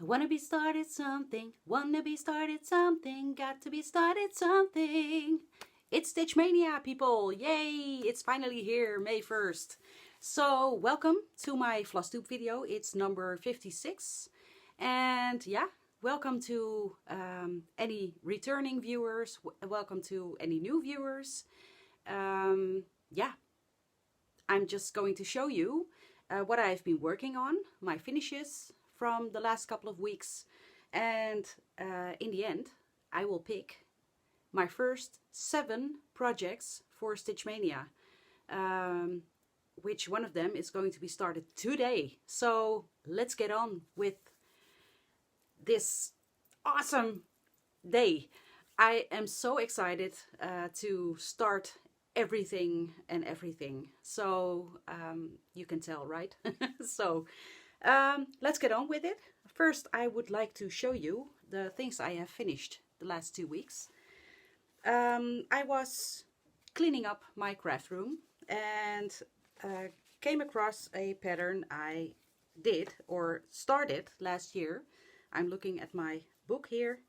Wanna be started something, got to be started something. It's Stitchmaynia, people, yay! It's finally here, May 1st. So, welcome to my Flosstube video. It's number 56. And yeah, welcome to any returning viewers, welcome to any new viewers. Yeah, I'm just going to show you what I've been working on, my finishes from the last couple of weeks, and in the end I will pick my first 7 projects for Stitchmaynia, which one of them is going to be started today. So let's get on with this awesome day. I am so excited to start everything. So you can tell, right? So let's get on with it. First, I would like to show you the things I have finished the last 2 weeks. I was cleaning up my craft room and came across a pattern I did or started last year. I'm looking at my book here.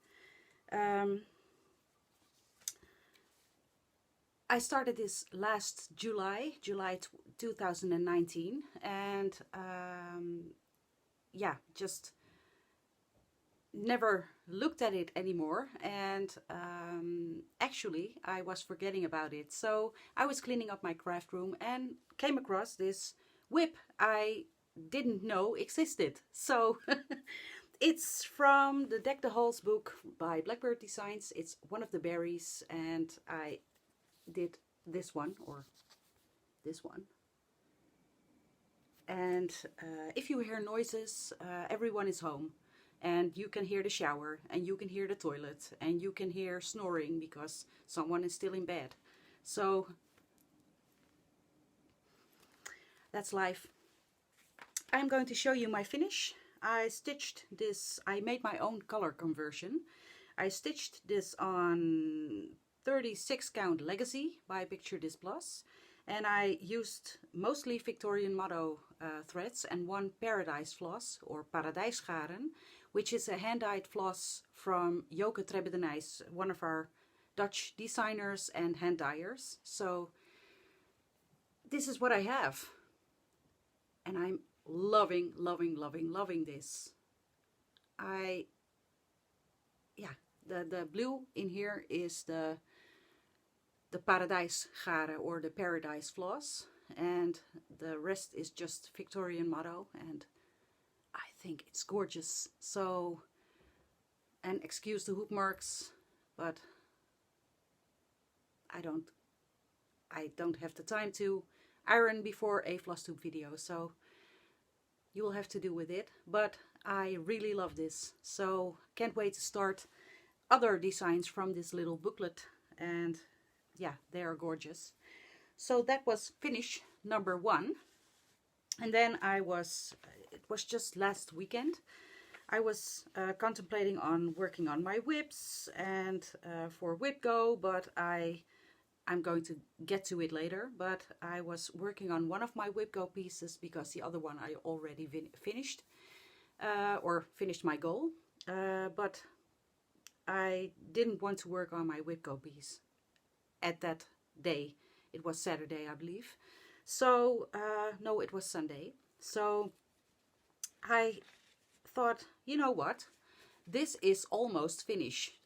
I started this last July 2019, and yeah, just never looked at it anymore, and actually I was forgetting about it. So I was cleaning up my craft room and came across this whip I didn't know existed. So it's from the Deck the Halls book by Blackbird Designs. It's one of the berries, and I did this one, or this one. And if you hear noises, everyone is home, and you can hear the shower, and you can hear the toilet, and you can hear snoring because someone is still in bed. So that's life. I'm going to show you my finish. I stitched this, I made my own color conversion. I stitched this on 36 count Legacy by Picture This Plus, and I used mostly Victorian Motto threads and one Paradise floss, or Paradijsgaren, which is a hand-dyed floss from Joke Trebbe-de Nijs, one of our Dutch designers and hand dyers. So this is what I have, and I'm loving this. The blue in here is the Paradijsgaren, or the Paradise floss, and the rest is just Victorian Motto, and I think it's gorgeous. So, and excuse the hoop marks, but I don't have the time to iron before a Flosstube video, so you will have to do with it. But I really love this, so can't wait to start other designs from this little booklet, and yeah, they are gorgeous. So that was finish number 1. And then it was just last weekend, I was contemplating on working on my whips and for Whip Go, but I'm going to get to it later. But I was working on one of my Whip Go pieces because the other one I already finished, or finished my goal, but I didn't want to work on my Whip Go piece at that day. It was Saturday, I believe. So, no, it was Sunday. So I thought, you know what? This is almost finished,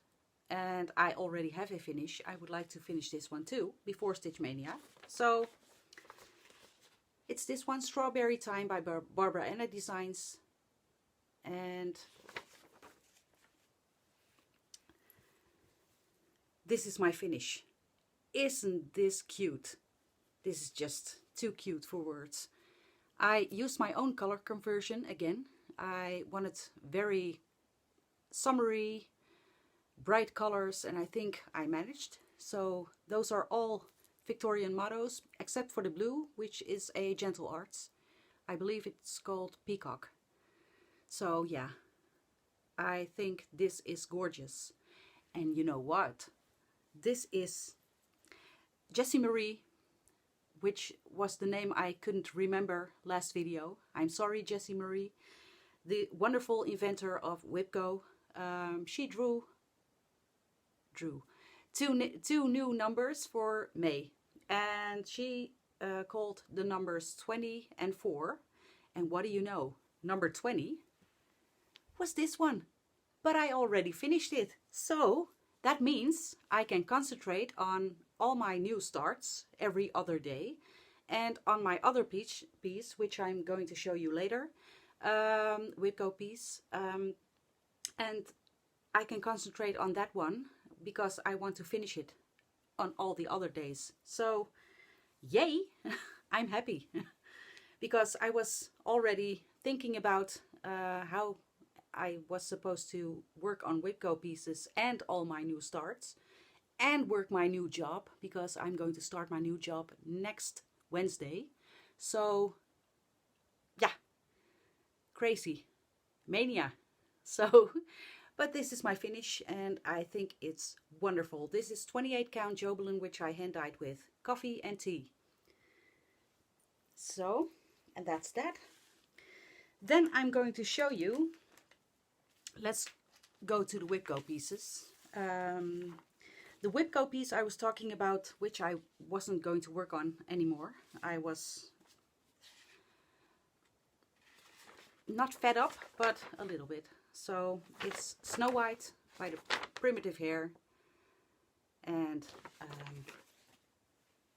and I already have a finish. I would like to finish this one too before Stitchmaynia. So it's this one, Strawberry Time by Bahama Designs, and this is my finish. Isn't this cute? This is just too cute for words. I used my own color conversion again. I wanted very summery, bright colors, and I think I managed. So those are all Victorian mottos, except for the blue, which is a Gentle Arts. I believe it's called Peacock. So yeah, I think this is gorgeous. And you know what? This is Jessie Marie, which was the name I couldn't remember last video. I'm sorry, Jessie Marie. the wonderful inventor of WhipGo. She drew two new numbers for May, and she called the numbers 20 and 4. And what do you know? Number 20 was this one, but I already finished it. So that means I can concentrate on all my new starts every other day, and on my other piece which I'm going to show you later, WhipGo piece, and I can concentrate on that one because I want to finish it on all the other days. So yay, I'm happy because I was already thinking about how I was supposed to work on WhipGo pieces and all my new starts and work my new job, because I'm going to start my new job next Wednesday. So yeah, crazy mania. So but this is my finish and I think it's wonderful. This is 28 count Jobelan, which I hand dyed with coffee and tea. So, and that's that. Then I'm going to show you, let's go to the WhipGo pieces. The WhipGo piece I was talking about, which I wasn't going to work on anymore. I was not fed up, but a little bit. So it's Snow White by the Primitive Hair. And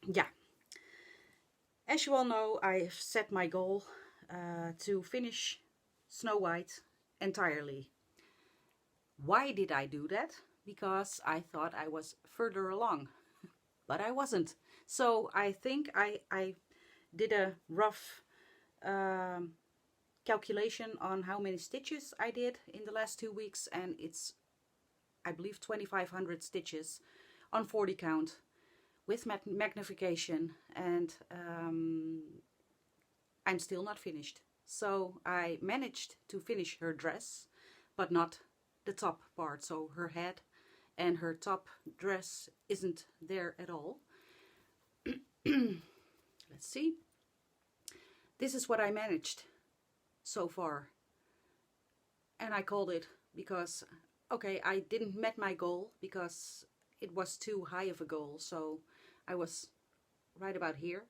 yeah, as you all know, I've set my goal to finish Snow White entirely. Why did I do that? Because I thought I was further along, but I wasn't. So I think I did a rough calculation on how many stitches I did in the last 2 weeks, and it's, I believe, 2,500 stitches on 40 count with magnification, and I'm still not finished. So I managed to finish her dress, but not the top part, so her head and her top dress isn't there at all. Let's see. This is what I managed so far, and I called it because, okay, I didn't met my goal because it was too high of a goal. So I was right about here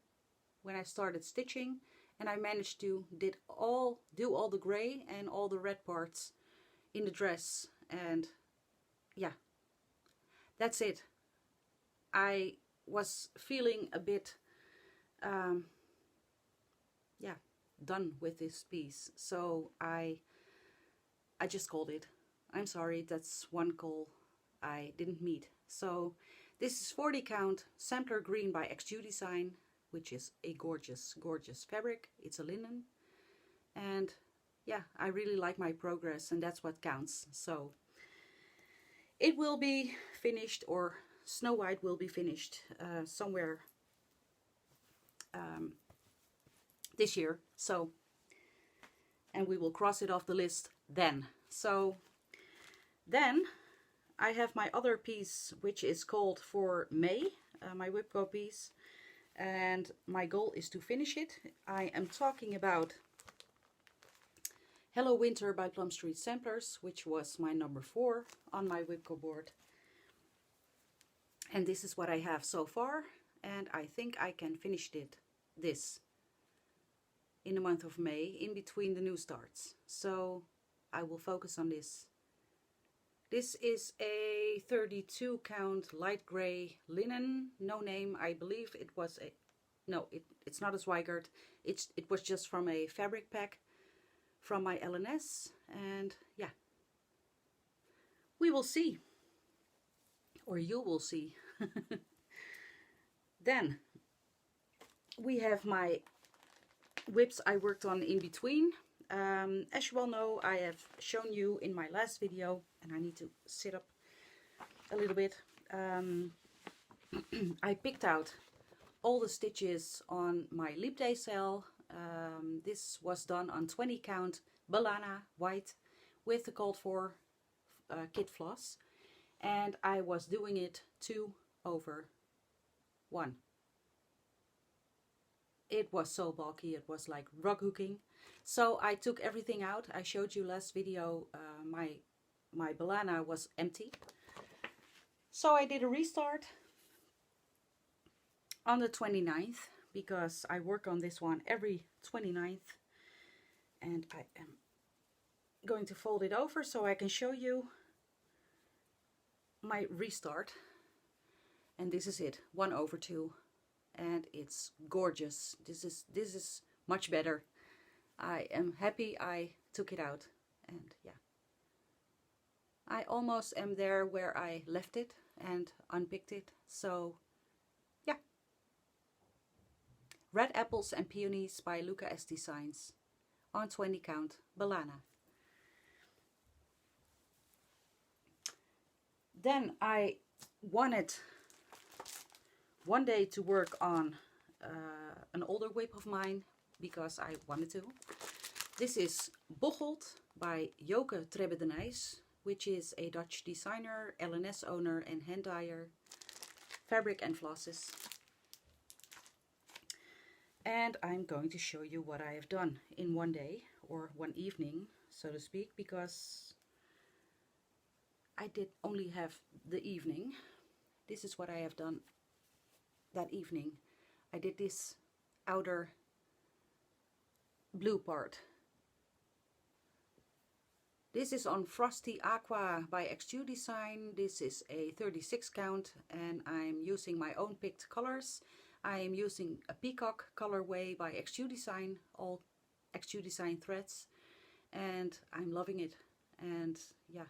when I started stitching, and I managed to do all the gray and all the red parts in the dress, and yeah, that's it. I was feeling a bit yeah, done with this piece, so I just called it. I'm sorry, that's one goal I didn't meet. So this is 40 count Sampler Green by XJuDesign, which is a gorgeous fabric. It's a linen, and yeah, I really like my progress, and that's what counts. So it will be finished, or Snow White will be finished somewhere this year. So, and we will cross it off the list then. So then I have my other piece, which is called for May, my WhipGo piece, and my goal is to finish it. I am talking about Hello Winter by Plum Street Samplers, which was my number 4 on my WhipGo board. And this is what I have so far, and I think I can finish this in the month of May, in between the new starts. So I will focus on this. This is a 32 count light gray linen, no name. I believe it was a, no, it's not a Zweigart. It was just from a fabric pack from my LNS, and yeah, we will see, or you will see. Then we have my whips I worked on in between. As you all know, I have shown you in my last video, and I need to sit up a little bit. I picked out all the stitches on my Leap Day sale. This was done on 20 count Belana white with the called for kit floss, and I was doing it 2/1. it was so bulky, it was like rug hooking. So I took everything out. I showed you last video, my Belana was empty. So I did a restart on the 29th, because I work on this one every 29th. And I am going to fold it over so I can show you my restart. And this is it, 1/2. And it's gorgeous. This is much better. I am happy I took it out. And yeah, I almost am there where I left it and unpicked it. So yeah. Red Apples and Peonies by Luca-S Designs on 20 count Belana. Then I wanted one day to work on an older whip of mine, because I wanted to. This is Bocholt by Joke Trebbe-de Nijs, which is a Dutch designer, LNS owner and hand dyer, fabric and flosses. And I'm going to show you what I have done in one day, or one evening, so to speak, because I did only have the evening. This is what I have done that evening. I did this outer blue part. This is on Frosty Aqua by XJuDesign. This is a 36 count and I'm using my own picked colors. I am using a peacock colorway by XJuDesign, all XJuDesign threads, and I'm loving it. And yeah,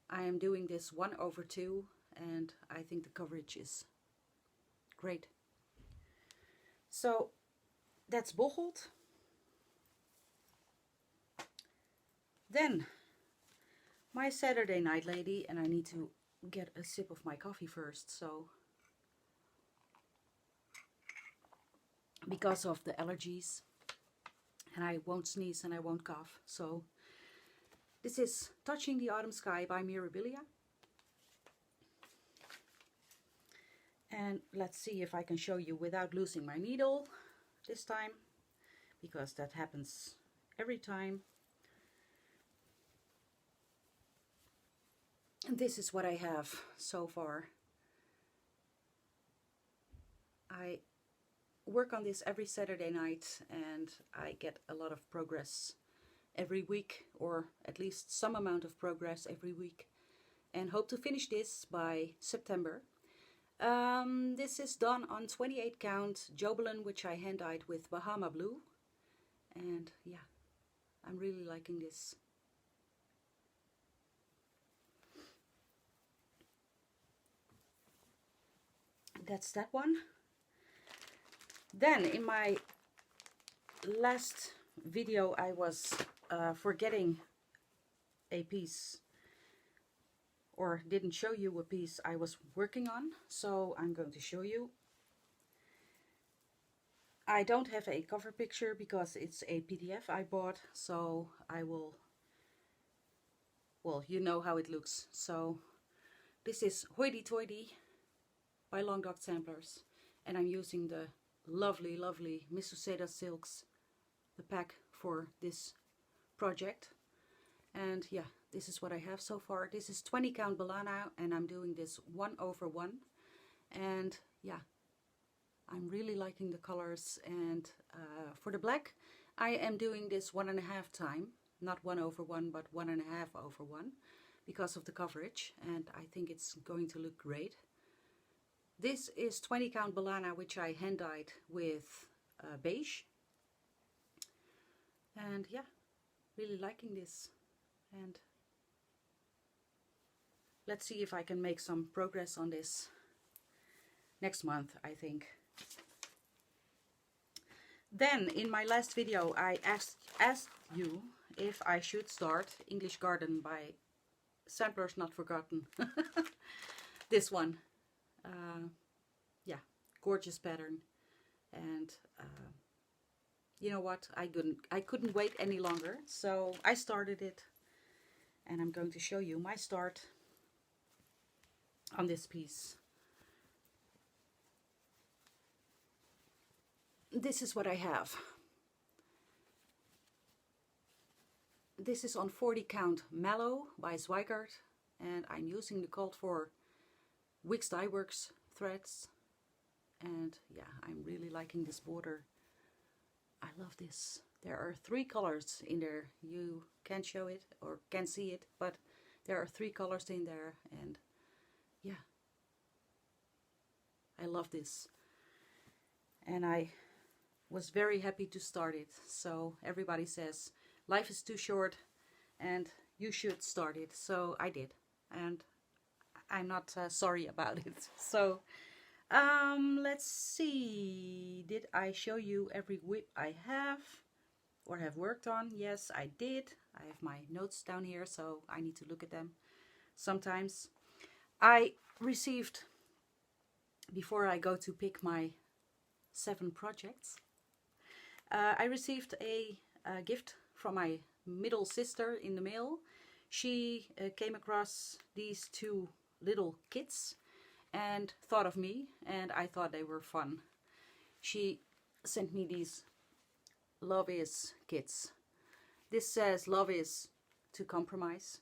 I am doing this 1/2 and I think the coverage is great. So that's Bocholt. Then my Saturday night lady, and I need to get a sip of my coffee first, so because of the allergies, and I won't sneeze and I won't cough. So this is Touching the Autumn Sky by Mirabilia. And let's see if I can show you without losing my needle this time, because that happens every time. And this is what I have so far. I work on this every Saturday night and I get a lot of progress every week, or at least some amount of progress every week, and hope to finish this by September. This is done on 28 count Jobelan, which I hand dyed with Bahama Blue, and yeah, I'm really liking this. That's that one. Then in my last video I was forgetting a piece, or didn't show you a piece I was working on, so I'm going to show you. I don't have a cover picture because it's a PDF I bought, so I will, well, you know how it looks. So this is Hoity Toity by Longdog Samplers, and I'm using the lovely, lovely Missus Sedas silks, the pack for this project. And yeah, this is what I have so far. This is 20 count Belana and I'm doing this 1/1. And yeah, I'm really liking the colors. And for the black, I am doing this 1.5 time, not 1/1, but 1.5/1, because of the coverage, and I think it's going to look great. This is 20 count Belana, which I hand dyed with Beige. And yeah, really liking this. And let's see if I can make some progress on this next month, I think. Then in my last video I asked you if I should start English Garden by Samplers Notforgotten. This one. Yeah, gorgeous pattern. And you know what, I couldn't wait any longer, so I started it, and I'm going to show you my start on this piece. this is what I have. This is on 40 count Mallow by Zweigart, and I'm using the Colt for Wix Dye Works threads. And yeah, I'm really liking this border. I love this. There are 3 colors in there. You can't show it or can't see it, but there are 3 colors in there, and yeah, I love this. And I was very happy to start it. So everybody says life is too short and you should start it. So I did, and I'm not sorry about it. So let's see, did I show you every whip I have or have worked on? Yes, I did. I have my notes down here, so I need to look at them sometimes. I received, before I go to pick my 7 projects, I received a gift from my middle sister in the mail. She came across these 2 little kits and thought of me, and I thought they were fun. She sent me these Love Is kits. This says love is to compromise.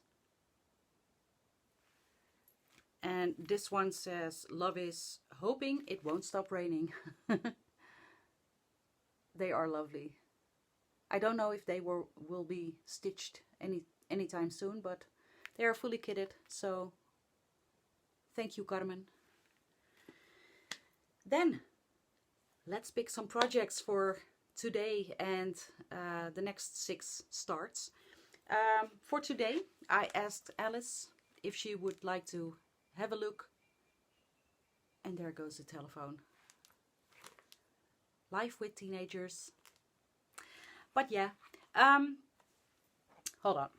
And this one says love is hoping it won't stop raining. They are lovely. I don't know if they will be stitched anytime soon, but they are fully kitted, so thank you, Carmen. Then let's pick some projects for today and the next 6 starts. For today, I asked Alice if she would like to have a look, and there goes the telephone. Life with teenagers. But yeah, hold on.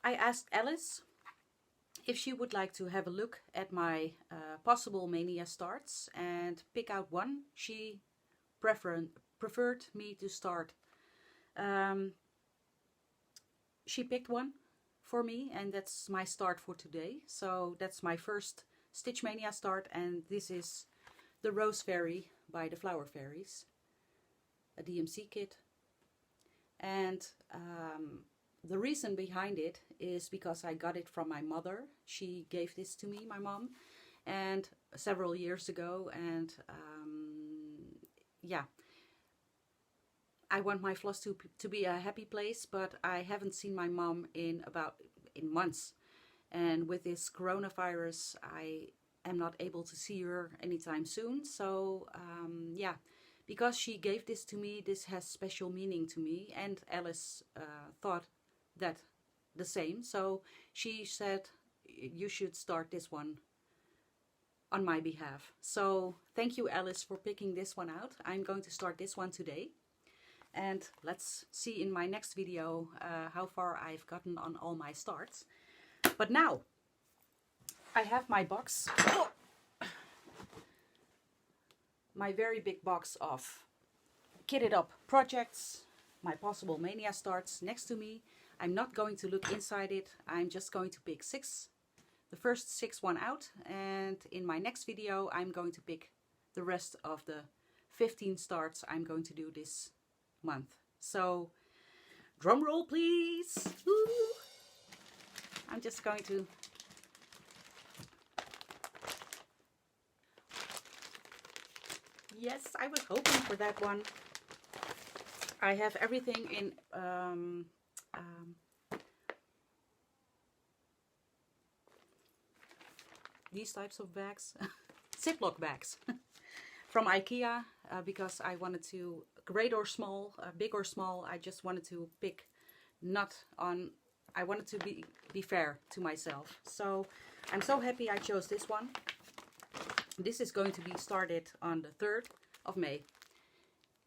I asked Alice if she would like to have a look at my possible maynia starts and pick out one she preferred me to start. She picked one for me, and that's my start for today. So that's my first Stitchmaynia start, and this is the Rose Fairy by the Flower Fairies, a DMC kit. And the reason behind it is because I got it from my mother. She gave this to me, my mom, and several years ago. And yeah, I want my Flosstube to be a happy place, but I haven't seen my mom in months. And with this coronavirus, I am not able to see her anytime soon. So yeah, because she gave this to me, this has special meaning to me. And Alice thought that the same. So she said, you should start this one on my behalf. So thank you, Alice, for picking this one out. I'm going to start this one today. And let's see in my next video how far I've gotten on all my starts. But now I have my box, my very big box of kitted up projects, my possible maynia starts next to me. I'm not going to look inside it. I'm just going to pick the first 6 out, and in my next video I'm going to pick the rest of the 15 starts I'm going to do this month. So drum roll, please. Woo! I'm just going to yes, I was hoping for that one. I have everything in these types of bags, Ziploc bags from IKEA, because I wanted to, great or small, big or small, I just wanted to pick I wanted to be fair to myself. So I'm so happy I chose this one. This is going to be started on the 3rd of May.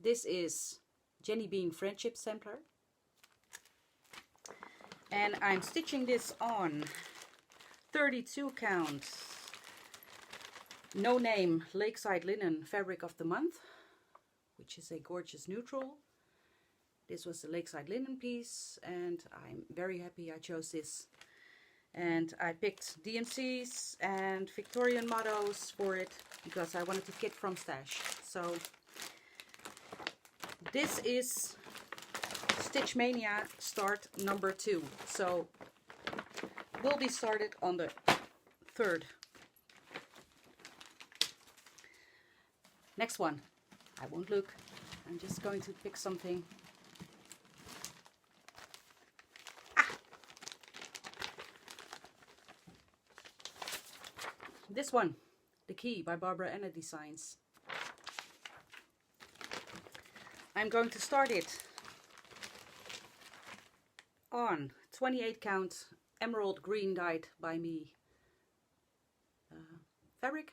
This is Jenny Bean Friendship Sampler. And I'm stitching this on 32 count No Name Lakeside Linen Fabric of the Month, which is a gorgeous neutral. This was the Lakeside Linen piece, and I'm very happy I chose this. And I picked DMCs and Victorian mottos for it because I wanted to kit from stash. So this is Stitchmaynia start number 2. So will be started on the 3rd. Next one. I won't look. I'm just going to pick something. This one, The Key by Bahama Designs. I'm going to start it on 28 count emerald green dyed by me fabric,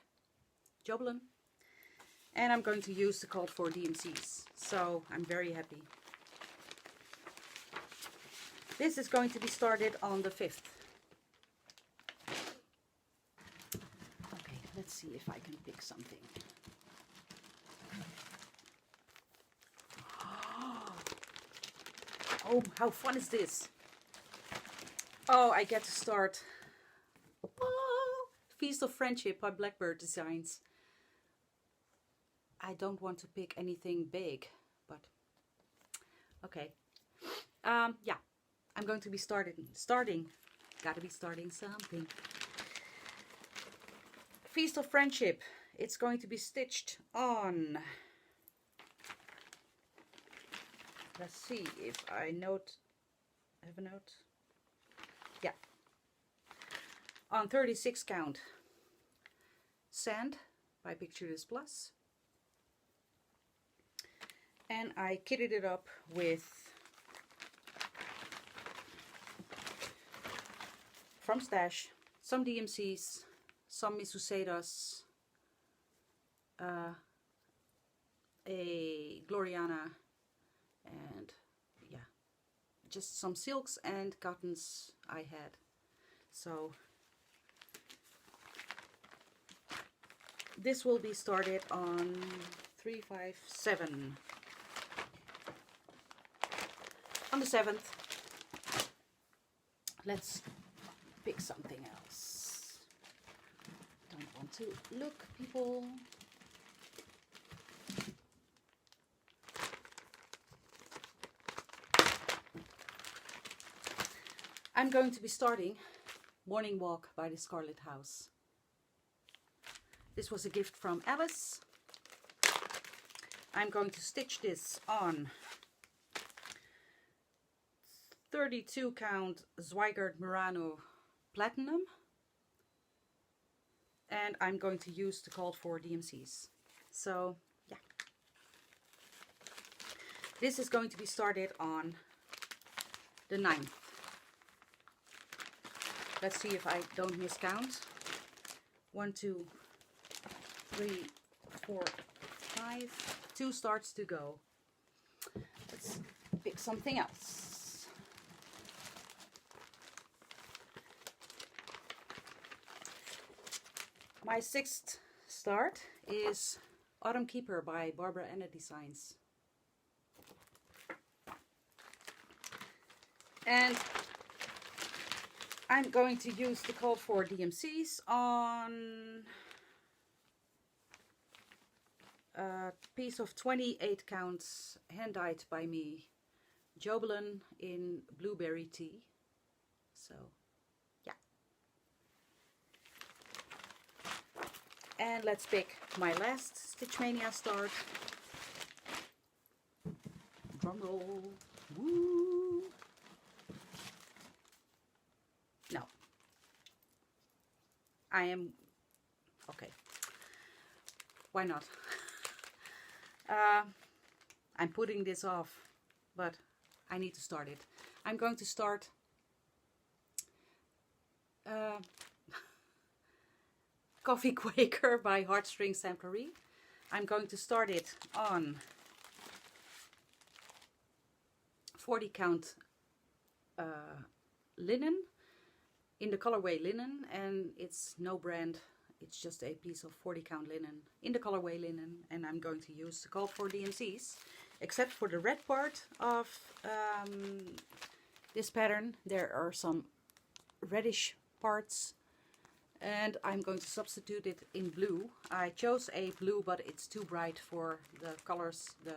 Jobelan, and I'm going to use the called for DMCs, so I'm very happy. This is going to be started on the 5th. Let's see if I can pick something. Oh, how fun is this? Oh, I get to start. Oh, Feast of Friendship by Blackbird Designs. I don't want to pick anything big, but okay. Yeah, I'm going to be starting. Gotta be starting something. Feast of Friendship. It's going to be stitched on, let's see if I have a note. Yeah. On 36 count Sand by Pictures Plus. And I kitted it up with, from stash, some DMCs, some Missus Sedas, a Gloriana, and yeah, just some silks and cottons I had. So this will be started on 357. On the 7th, let's pick something else. Don't want to look, people. I'm going to be starting Morning Walk by the Scarlet House. This was a gift from Alice. I'm going to stitch this on 32 count Zweigart Murano Platinum. And I'm going to use the called for DMCs. So, yeah. This is going to be started on the 9th. Let's see if I don't miscount. 1, 2, 3, 4, 5. 2 starts to go. Let's pick something else. My 6th start is Autumn Keeper by Bahama Blue Designs. And I'm going to use the called for DMCs on a piece of 28 counts hand-dyed by me, Jobelan in Blueberry Tea. So, yeah. And let's pick my last Stitchmaynia start. Drum roll. Woo! No. I am... okay. Why not? I'm putting this off, but I need to start it. I'm going to start Coffee Quaker by Heartstring Samplery. I'm going to start it on 40 count linen, in the colorway linen, and it's no brand, it's just a piece of 40 count linen in the colorway linen, and I'm going to use the called for DMCs, except for the red part of this pattern. There are some reddish parts, and I'm going to substitute it in blue. I chose a blue, but it's too bright for the colors, the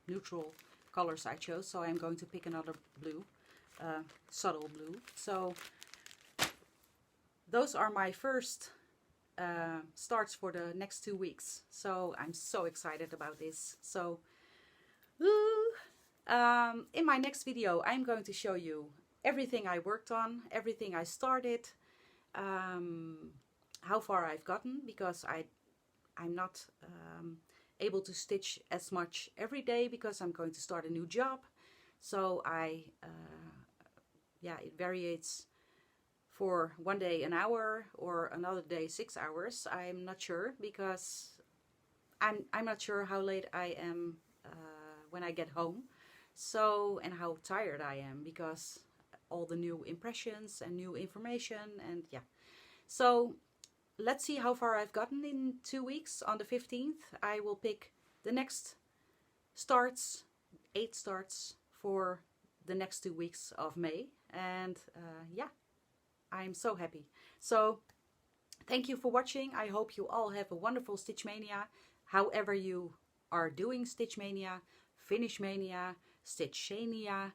neutral colors I chose, so I'm going to pick another blue, subtle blue. So those are my first starts for the next 2 weeks. So I'm so excited about this. So in my next video I'm going to show you everything I worked on, everything I started, how far I've gotten, because I'm not able to stitch as much every day because I'm going to start a new job. So yeah, it varies. For one day an hour or another day 6 hours. I'm not sure, because I'm not sure how late I am when I get home. So, and how tired I am, because all the new impressions and new information, and yeah. So let's see how far I've gotten in 2 weeks. On the 15th I will pick the next starts, 8 starts for the next 2 weeks of May. And yeah, I'm so happy. So thank you for watching. I hope you all have a wonderful Stitchmaynia, however you are doing Stitchmaynia, Finishmaynia, Stitchmaynia,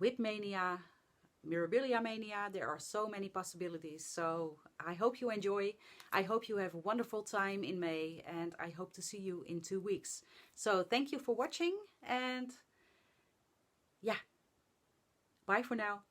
Whipmania, Mirabilia mania. There are so many possibilities. So I hope you enjoy. I hope you have a wonderful time in May, and I hope to see you in 2 weeks. So thank you for watching, and yeah. Bye for now.